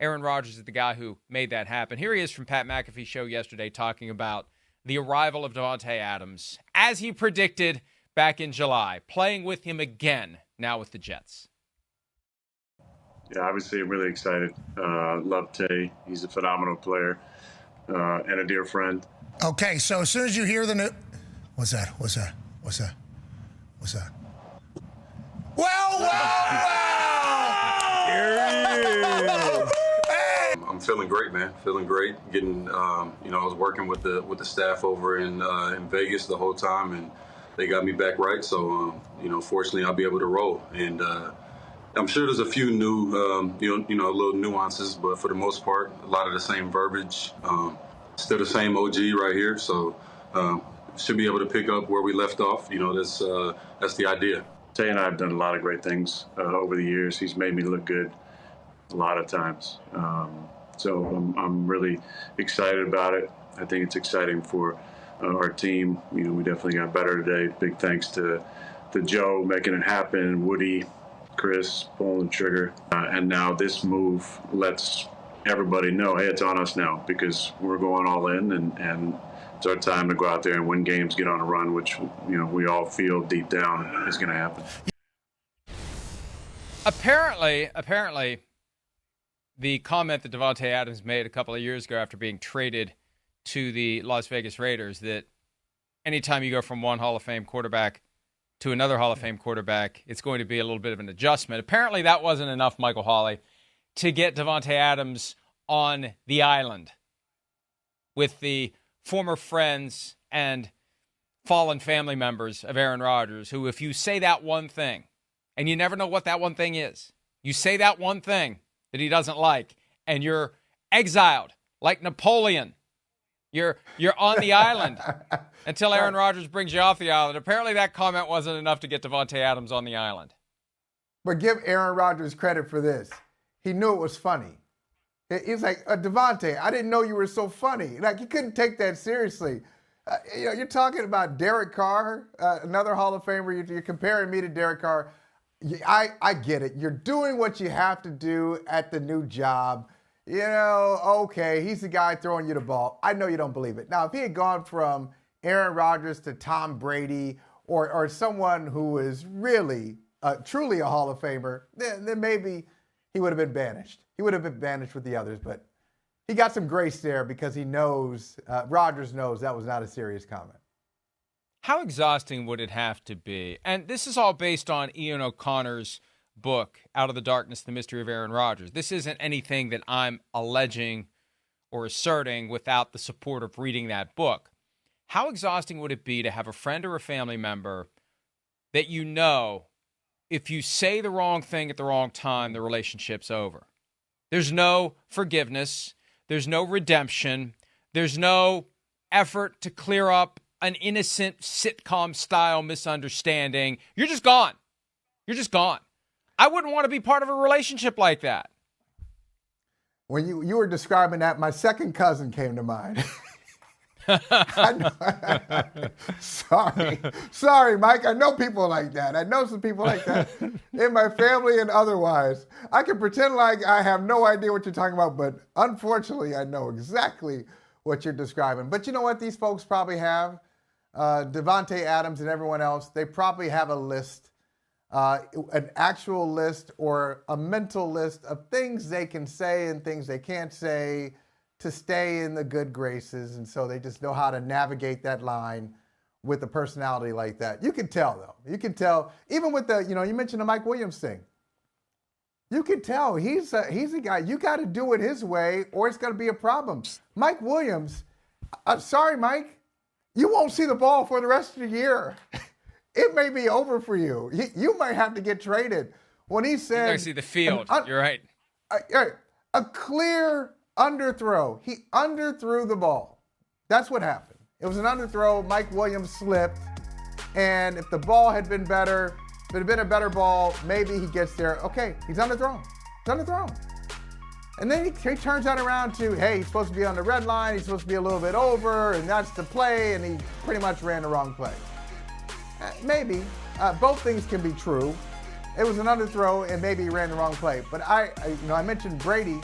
Aaron Rodgers is the guy who made that happen. Here he is from Pat McAfee's show yesterday talking about the arrival of Davante Adams, as he predicted back in July, playing with him again, now with the Jets. Yeah, obviously I'm really excited. Love Tay. He's a phenomenal player and a dear friend. Okay, so as soon as you hear the new... What's that? Well! Here he is! I'm feeling great, man. Feeling great. Getting, I was working with the staff over in Vegas the whole time, and they got me back right. So, fortunately, I'll be able to roll. And I'm sure there's a few new, little nuances, but for the most part, a lot of the same verbiage. Still the same OG right here. So, should be able to pick up where we left off. That's the idea. Tay and I have done a lot of great things over the years. He's made me look good a lot of times. So I'm really excited about it. I think it's exciting for our team. We definitely got better today. Big thanks to Joe making it happen, Woody, Chris pulling the trigger. And now this move lets everybody know, hey, it's on us now, because we're going all in, and it's our time to go out there and win games, get on a run, which we all feel deep down is going to happen. Apparently, the comment that Davante Adams made a couple of years ago after being traded to the Las Vegas Raiders, that anytime you go from one Hall of Fame quarterback to another Hall of Fame quarterback, it's going to be a little bit of an adjustment. Apparently that wasn't enough, Michael Holley, to get Davante Adams on the island with the former friends and fallen family members of Aaron Rodgers, who, if you say that one thing, and you never know what that one thing is, you say that one thing that he doesn't like, and you're exiled like Napoleon. You're on the island until Aaron Rodgers brings you off the island. Apparently that comment wasn't enough to get Davante Adams on the island. But give Aaron Rodgers credit for this. He knew it was funny. He's like, Davante, I didn't know you were so funny. Like, you couldn't take that seriously. You're talking about Derek Carr, another Hall of Famer. You're comparing me to Derek Carr. I get it. You're doing what you have to do at the new job. Okay, he's the guy throwing you the ball. I know you don't believe it. Now, if he had gone from Aaron Rodgers to Tom Brady or someone who is really, truly a Hall of Famer, then maybe he would have been banished. He would have been banished with the others, but he got some grace there because he knows, Rodgers knows that was not a serious comment. How exhausting would it have to be? And this is all based on Ian O'Connor's book, Out of the Darkness, The Mystery of Aaron Rodgers. This isn't anything that I'm alleging or asserting without the support of reading that book. How exhausting would it be to have a friend or a family member that if you say the wrong thing at the wrong time, the relationship's over? There's no forgiveness. There's no redemption. There's no effort to clear up an innocent sitcom-style misunderstanding. You're just gone. You're just gone. I wouldn't want to be part of a relationship like that. When you were describing that, my second cousin came to mind. Sorry, Mike. I know people like that. I know some people like that in my family and otherwise. I can pretend like I have no idea what you're talking about, but unfortunately, I know exactly what you're describing. But you know what these folks probably have? Davante Adams and everyone else, they probably have a list, an actual list or a mental list of things they can say and things they can't say to stay in the good graces. And so they just know how to navigate that line with a personality like that. You can tell, though. You can tell, even with the, you mentioned the Mike Williams thing. You can tell he's a guy. You got to do it his way or it's going to be a problem. Mike Williams, sorry, Mike, you won't see the ball for the rest of the year. It may be over for you. You might have to get traded. When he said... You got to see the field. You're right. A clear underthrow. He underthrew the ball. That's what happened. It was an underthrow. Mike Williams slipped. And if the ball had been better, if it had been a better ball, maybe he gets there. Okay, he's underthrown. He's underthrown. And then he turns that around to, hey, he's supposed to be on the red line. He's supposed to be a little bit over, and that's the play. And he pretty much ran the wrong play. Maybe. Both things can be true. It was an underthrow, and maybe he ran the wrong play. But I mentioned Brady.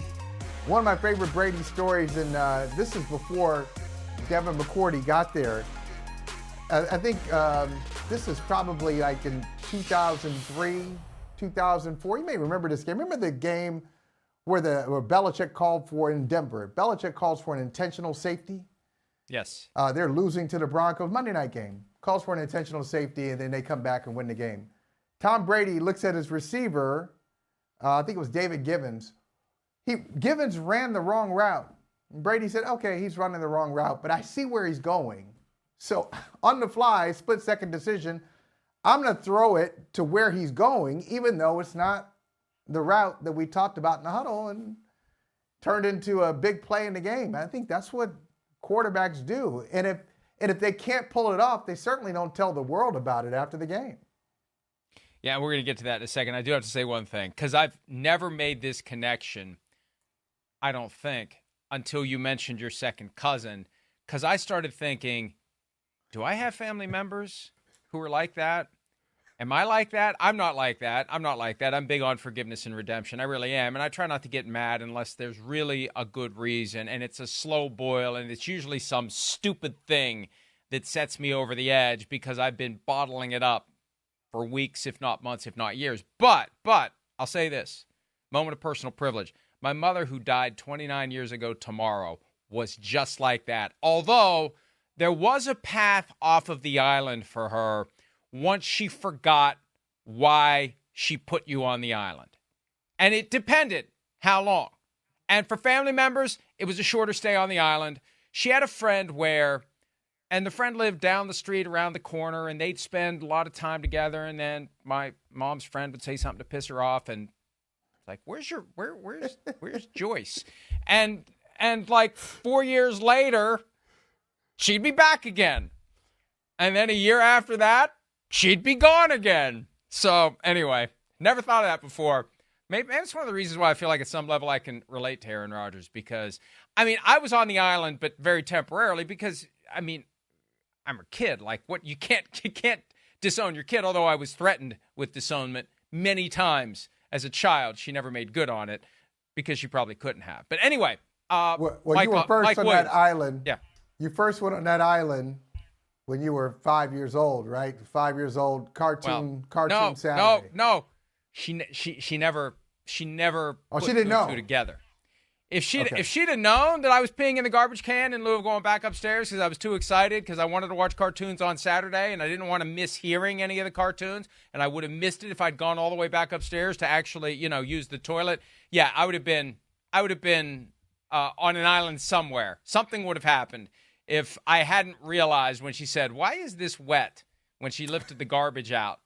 One of my favorite Brady stories, and this is before Devin McCourty got there. I think this is probably like in 2003, 2004. You may remember this game. Remember the game where Belichick called for in Denver? Belichick calls for an intentional safety. Yes. They're losing to the Broncos. Monday night game. Calls for an intentional safety, and then they come back and win the game. Tom Brady looks at his receiver. I think it was David Givens. Givens ran the wrong route. Brady said, okay, he's running the wrong route, but I see where he's going. So on the fly, split-second decision, I'm going to throw it to where he's going, even though it's not the route that we talked about in the huddle, and turned into a big play in the game. I think that's what quarterbacks do. And if they can't pull it off, they certainly don't tell the world about it after the game. Yeah, we're going to get to that in a second. I do have to say one thing, because I've never made this connection, I don't think, until you mentioned your second cousin, because I started thinking, do I have family members who are like that? Am I like that? I'm not like that. I'm not like that. I'm big on forgiveness and redemption. I really am. And I try not to get mad unless there's really a good reason, and it's a slow boil, and it's usually some stupid thing that sets me over the edge because I've been bottling it up for weeks, if not months, if not years. But I'll say this, moment of personal privilege. My mother, who died 29 years ago tomorrow, was just like that. Although there was a path off of the island for her once she forgot why she put you on the island. And it depended how long. And for family members, it was a shorter stay on the island. She had a friend and the friend lived down the street around the corner, and they'd spend a lot of time together, and then my mom's friend would say something to piss her off, and like, where's Joyce? And like 4 years later, she'd be back again. And then a year after that, she'd be gone again. So anyway, never thought of that before. Maybe it's one of the reasons why I feel like at some level I can relate to Aaron Rodgers, because, I mean, I was on the island, but very temporarily, because, I mean, I'm a kid. Like, what, you can't disown your kid, although I was threatened with disownment many times as a child. She never made good on it because she probably couldn't have. But anyway, well, you were first on that island. Yeah. You first went on that island when you were 5 years old, right? 5 years old, cartoon Saturday. No. She never. Oh, put she didn't know. Two together. If she'd have known that I was peeing in the garbage can in lieu of going back upstairs because I was too excited because I wanted to watch cartoons on Saturday and I didn't want to miss hearing any of the cartoons, and I would have missed it if I'd gone all the way back upstairs to actually, use the toilet. Yeah, I would have been on an island somewhere. Something would have happened if I hadn't realized when she said, "Why is this wet?" when she lifted the garbage out.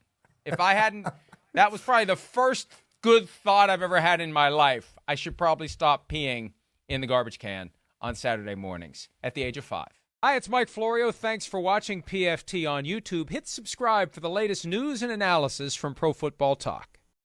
If I hadn't, that was probably the first good thought I've ever had in my life. I should probably stop peeing in the garbage can on Saturday mornings at the age of 5. Hi, it's Mike Florio. Thanks for watching PFT on YouTube. Hit subscribe for the latest news and analysis from Pro Football Talk.